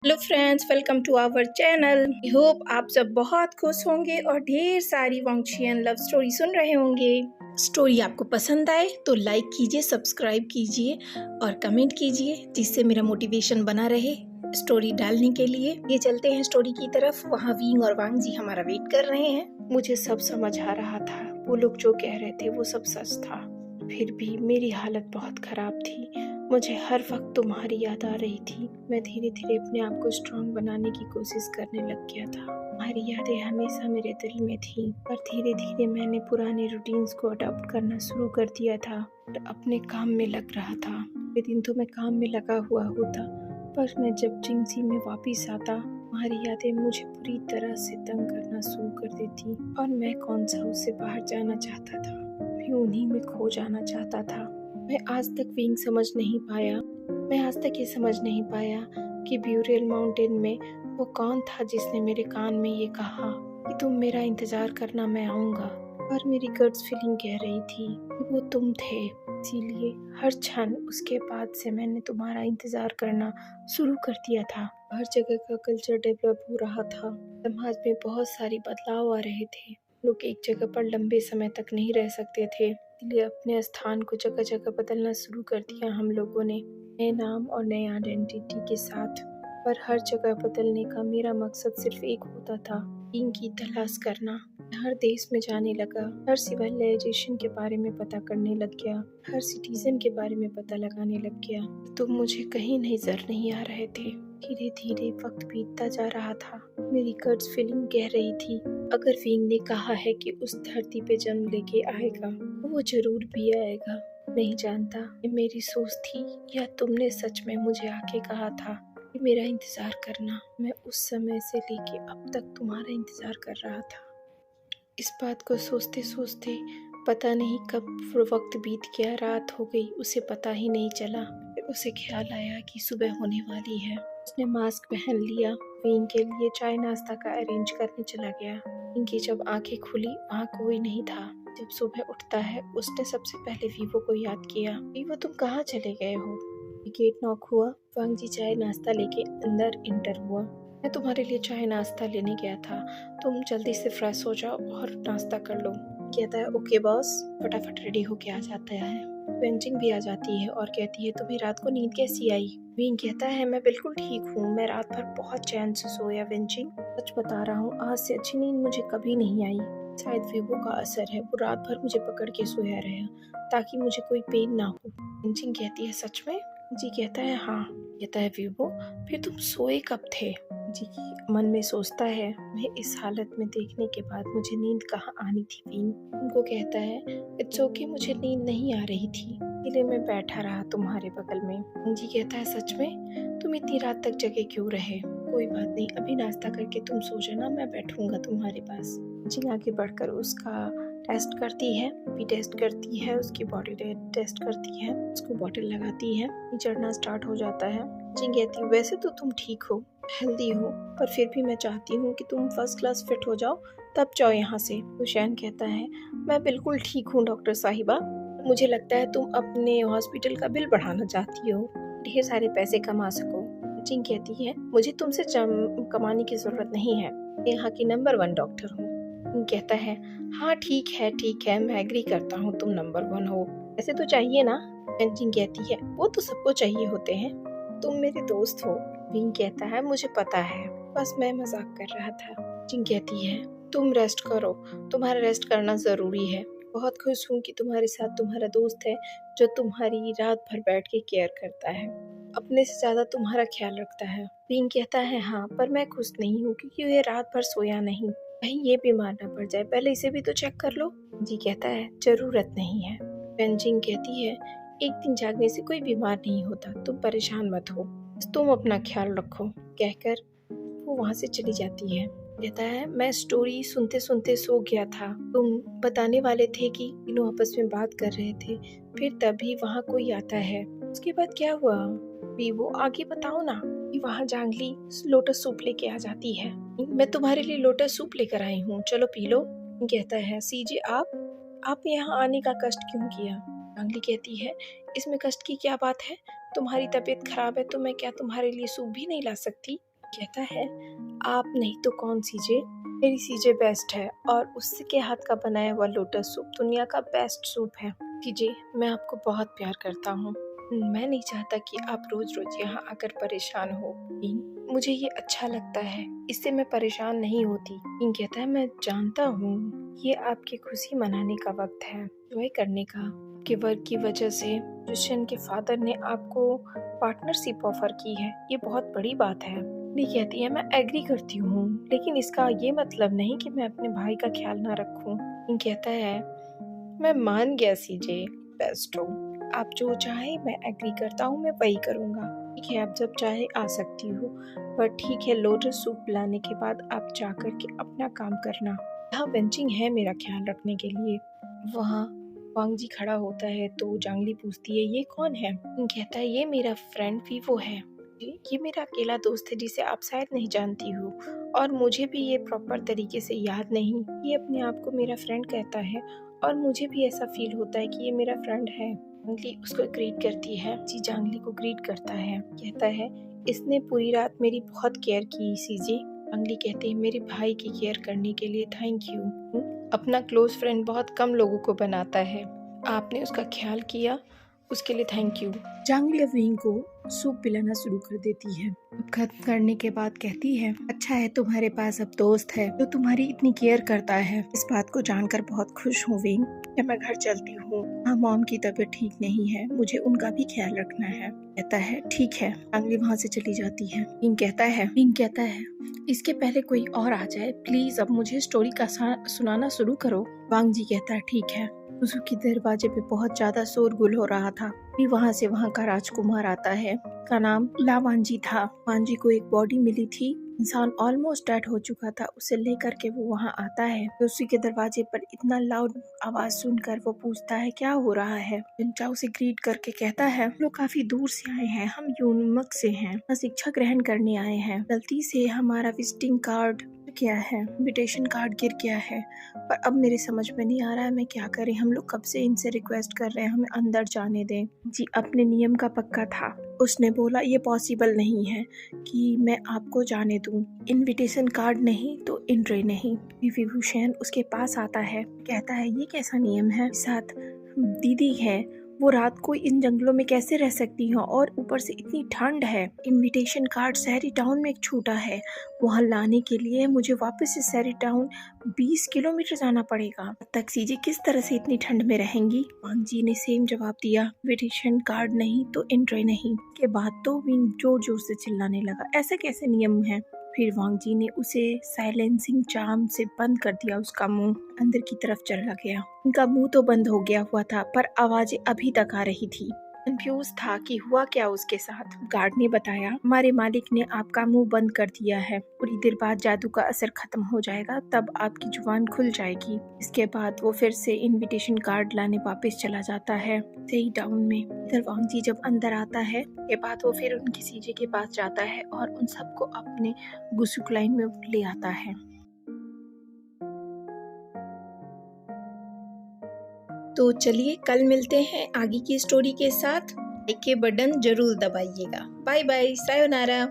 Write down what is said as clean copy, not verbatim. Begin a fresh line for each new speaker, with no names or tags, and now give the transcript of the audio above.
Hello friends, welcome to our channel. I hope आप सब बहुत खुश होंगे और ढेर सारी वांगचियन लव स्टोरी सुन रहे होंगे। स्टोरी आपको पसंद आए तो लाइक कीजिए, सब्सक्राइब कीजिए और कमेंट कीजिए, जिससे मेरा मोटिवेशन बना रहे स्टोरी डालने के लिए। ये चलते हैं स्टोरी की तरफ। वहाँ विंग और वांग जी हमारा वेट कर रहे हैं। मुझे सब समझ आ रहा था, वो लोग जो कह रहे थे वो सब सच था। फिर भी मेरी हालत बहुत खराब थी। मुझे हर वक्त तुम्हारी याद आ रही थी। मैं धीरे धीरे अपने आप को स्ट्रांग बनाने की कोशिश करने लग गया था। तुम्हारी यादें हमेशा मेरे दिल में थी, पर धीरे धीरे मैंने पुराने रूटीन्स को अडॉप्ट करना शुरू कर दिया था और अपने काम में लग रहा था। ये दिन तो मैं काम में लगा हुआ होता, पर मैं जब जिंगसी में वापिस आता, तुम्हारी यादें मुझे पूरी तरह से तंग करना शुरू कर देती और मैं कौन सा उससे बाहर जाना चाहता था, भी उन्हीं में खो जाना चाहता था। मैं आज तक विंग समझ नहीं पाया। मैं आज तक ये समझ नहीं पाया कि ब्यूरियल माउंटेन में वो कौन था जिसने मेरे कान में ये कहा कि तुम मेरा इंतजार करना, मैं आऊँगा। पर मेरी गट्स फीलिंग कह रही थी कि वो तुम थे। इसीलिए हर क्षण उसके बाद से मैंने तुम्हारा इंतजार करना शुरू कर दिया था। हर जगह का कल्चर डेवलप हो रहा था। समाज में बहुत सारी बदलाव आ रहे थे। लोग एक जगह पर लंबे समय तक नहीं रह सकते थे, इसलिए अपने स्थान को जगह जगह बदलना शुरू कर दिया हम लोगों ने, नए नाम और नए आइडेंटिटी के साथ। पर हर जगह बदलने का मेरा मकसद सिर्फ एक होता था, विंग की तलाश करना। हर देश में जाने लगा, हर सिविलाइजेशन के बारे में पता करने लग गया, हर सिटीजन के बारे में पता लगाने लग गया। तुम मुझे कहीं नजर नहीं आ रहे थे। धीरे धीरे वक्त बीतता जा रहा था। मेरी गट्स फीलिंग कह रही थी, अगर विंग ने कहा है कि उस धरती पे जन्म लेके आएगा, वो जरूर भी आएगा। नहीं जानता ये मेरी सोच थी या तुमने सच में मुझे आके कहा था कि मेरा इंतजार करना। मैं उस समय से लेके अब तक तुम्हारा इंतजार कर रहा था। इस बात को सोचते सोचते पता नहीं कब वक्त बीत गया, रात हो गई, उसे पता ही नहीं चला। फिर उसे ख्याल आया कि सुबह होने वाली है। उसने मास्क पहन लिया, विंग के लिए चाय नाश्ता का अरेंज करने चला गया। विंग की जब आंखें खुली, वहाँ कोई नहीं था। जब सुबह उठता है, उसने सबसे पहले वीवो को याद किया। वीवो, तुम कहाँ चले गए हो? गेट नॉक हुआ। वांग जी चाय नाश्ता लेके अंदर इंटर हुआ। मैं तुम्हारे लिए चाय नाश्ता लेने गया था, तुम जल्दी से फ्रेश हो जाओ और नाश्ता कर लो। कहता है ओके बॉस। फटाफट रेडी होके आ जाता है। वेंचिंग भी आ जाती है और कहती है तुम्हें रात को नींद कैसी आई? विंग कहता है मैं बिल्कुल ठीक हूँ, मैं रात भर बहुत चैन से सोया वेंचिंग, सच बता रहा हूँ, आज से अच्छी नींद मुझे कभी नहीं आई। शायद वीवो का असर है, वो रात भर मुझे पकड़ के सोया रहा ताकि मुझे कोई पेन ना हो। वेंचिंग कहती है सच में? जी कहता है हाँ। कहता है वीवो, फिर तुम सोए कब थे? जी मन में सोचता है, मैं इस हालत में देखने के बाद मुझे नींद कहाँ आनी थी। विंग उनको कहता है इट्स ओके, मुझे नींद नहीं आ रही थी, इसलिए मैं बैठा रहा तुम्हारे बगल में। जी कहता है सच में? तुम इतनी रात तक जगे क्यों रहे? कोई बात नहीं, अभी नाश्ता करके तुम सो जाना, मैं बैठूंगा तुम्हारे पास। जी आगे बढ़कर उसका टेस्ट करती है, भी टेस्ट करती है, उसकी बॉडी टेस्ट करती है, उसको बॉटल लगाती है, चढ़ना स्टार्ट हो जाता है। जी कहती है वैसे तो तुम ठीक हो, हेल्दी हो, पर फिर भी मैं चाहती हूँ कि तुम फर्स्ट क्लास फिट हो जाओ, तब जाओ यहाँ से। तो शैन कहता है मैं बिल्कुल ठीक हूँ डॉक्टर साहिबा, मुझे लगता है तुम अपने हॉस्पिटल का बिल बढ़ाना चाहती हो, ढेर सारे पैसे कमा सको। जिंग कहती है मुझे तुमसे कमाने की जरूरत नहीं है, मैं यहाँ की नंबर 1 डॉक्टर हूँ। कहता है हाँ ठीक है, मैं एग्री करता हूँ, तुम नंबर 1 हो, ऐसे तो चाहिए ना। जिंग कहती है वो तो सबको चाहिए होते हैं, तुम मेरे दोस्त हो। विंग कहता है मुझे पता है, बस मैं मजाक कर रहा था। जिंग कहती है तुम रेस्ट करो, तुम्हारा रेस्ट करना जरूरी है। बहुत खुश हूँ कि तुम्हारे साथ तुम्हारा दोस्त है जो तुम्हारी रात भर बैठ के केयर करता है, अपने से ज्यादा तुम्हारा ख्याल रखता है। विंग कहता है हाँ, पर मैं खुश नहीं हूँ क्योंकि ये रात भर सोया नहीं, कहीं ये बीमार ना पड़ जाए, पहले इसे भी तो चेक कर लो। जी कहता है जरूरत नहीं है। पेंजिंग कहती है एक दिन जागने से कोई बीमार नहीं होता, तुम परेशान मत हो, तुम अपना ख्याल रखो। कहकर वो वहाँ से चली जाती है। कहता है मैं स्टोरी सुनते सुनते सो गया था, तुम बताने वाले थे कि तीनों आपस में बात कर रहे थे, फिर तभी वहाँ कोई आता है, उसके बाद क्या हुआ? वीवो आगे बताओ ना। वहाँ जांगली लोटस सूप लेके आ जाती है। मैं तुम्हारे लिए लोटस सूप लेकर आई हूँ, चलो पी लो। कहता है सीजे आप यहाँ आने का कष्ट क्यों किया? जांगली कहती है इसमें कष्ट की क्या बात है, तुम्हारी तबीयत खराब है तो मैं क्या तुम्हारे लिए सूप भी नहीं ला सकती? कहता है आप नहीं तो कौन सीजे, मेरी सीजे बेस्ट है और उसके हाथ का बनाया हुआ लोटस सूप दुनिया का बेस्ट सूप है। सीजे, मैं आपको बहुत प्यार करता हूँ। मैं नहीं चाहता कि आप रोज रोज यहाँ आकर परेशान हो। मुझे ये अच्छा लगता है, इससे मैं परेशान नहीं होती। किंग कहता है मैं जानता हूँ, ये आपकी खुशी मनाने का वक्त है, एंजॉय करने का। आपके वर्क की वजह से क्रिश्चियन के फादर ने आपको पार्टनरशिप ऑफर की है, ये बहुत बड़ी बात है। ली कहती है मैं एग्री करती हूँ, लेकिन इसका ये मतलब नहीं कि मैं अपने भाई का ख्याल ना रखूँ। किंग कहता है मैं मान गया सीजे, बेस्ट हो, आप जो चाहे मैं एग्री करता हूँ, मैं वही करूँगा। ठीक है, आप जब चाहे आ सकती हो, पर ठीक है लोटस सूप लाने के बाद आप जा कर के अपना काम करना। यहाँ वेंचिंग है मेरा ख्याल रखने के लिए। वहाँ वांग जी खड़ा होता है तो जांगली पूछती है ये कौन है। कहता है ये मेरा फ्रेंड वीवो है, ये मेरा अकेला दोस्त है जिसे आप शायद नहीं जानती हो, और मुझे भी ये प्रॉपर तरीके से याद नहीं। ये अपने आप को मेरा फ्रेंड कहता है और मुझे भी ऐसा फील होता है कि ये मेरा फ्रेंड है। जांगली उसको ग्रीट करती है। जी जांगली को ग्रीट करता है, कहता है इसने पूरी रात मेरी बहुत केयर की सीजे। जांगली कहते हैं मेरे भाई की केयर करने के लिए थैंक यू। अपना क्लोज फ्रेंड बहुत कम लोगों को बनाता है, आपने उसका ख्याल किया, उसके लिए थैंक यू। जांगली विंग को सूप पिलाना शुरू कर देती है। खत्म करने के बाद कहती है अच्छा है तुम्हारे पास अब दोस्त है जो तुम्हारी इतनी केयर करता है, इस बात को जानकर बहुत खुश हूँ विंग। मैं घर चलती हूँ, हाँ मॉम की तबीयत ठीक नहीं है, मुझे उनका भी ख्याल रखना है। कहता है ठीक है। जांगली वहाँ से चली जाती है। विंग कहता है इसके पहले कोई और आ जाए प्लीज, अब मुझे स्टोरी का सुनाना शुरू करो। वांग जी कहता है ठीक है। उसके दरवाजे पे बहुत ज्यादा शोरगुल हो रहा था। भी वहाँ से वहाँ का राजकुमार आता है, का नाम लावांजी था। वांजी को एक बॉडी मिली थी, इंसान ऑलमोस्ट डेड हो चुका था, उसे लेकर के वो वहाँ आता है। तो उसी के दरवाजे पर इतना लाउड आवाज सुनकर वो पूछता है क्या हो रहा है। चिंचा उसे ग्रीट करके कहता है हम लोग काफी दूर से आए हैं, हम यूनमक से हैं, शिक्षा ग्रहण करने आए हैं, गलती से हमारा विजिटिंग कार्ड क्या है, इनविटेशन कार्ड गिर गया है, पर अब मेरे समझ में नहीं आ रहा है मैं क्या करें, हम लोग कब से इनसे रिक्वेस्ट कर रहे हैं हमें अंदर जाने दें। जी अपने नियम का पक्का था, उसने बोला ये पॉसिबल नहीं है कि मैं आपको जाने दूं, इनविटेशन कार्ड नहीं तो एंट्री नहीं। विभूषण उसके पास आता है, कहता है ये कैसा नियम है, साथ दीदी है, वो रात को इन जंगलों में कैसे रह सकती हो, और ऊपर से इतनी ठंड है। इनविटेशन कार्ड शहरी टाउन में एक छूटा है, वहाँ लाने के लिए मुझे वापस से शहरी टाउन 20 किलोमीटर जाना पड़ेगा। तब तक सीजे किस तरह से इतनी ठंड में रहेंगी। वांग जी ने सेम जवाब दिया, इनविटेशन कार्ड नहीं तो एंट्री नहीं। के बाद तो विंग जोर जोर से चिल्लाने लगा ऐसे कैसे नियम है। फिर वांग जी ने उसे साइलेंसिंग चार्म से बंद कर दिया, उसका मुंह अंदर की तरफ चला गया। उनका मुंह तो बंद हो गया हुआ था पर आवाजें अभी तक आ रही थी। कंफ्यूज था कि हुआ क्या उसके साथ। गार्ड ने बताया हमारे मालिक ने आपका मुंह बंद कर दिया है, थोड़ी देर बाद जादू का असर खत्म हो जाएगा, तब आपकी जुबान खुल जाएगी। इसके बाद वो फिर से इनविटेशन कार्ड लाने वापस चला जाता है सही टाउन में। इधर वांग जी जब अंदर आता है के बाद वो फिर उनकी सीजे के पास जाता है और उन सबको अपने गुसुक लाइन में ले आता है। तो चलिए कल मिलते हैं आगे की स्टोरी के साथ। लाइक के बटन जरूर दबाइएगा। Bye bye, sayonara.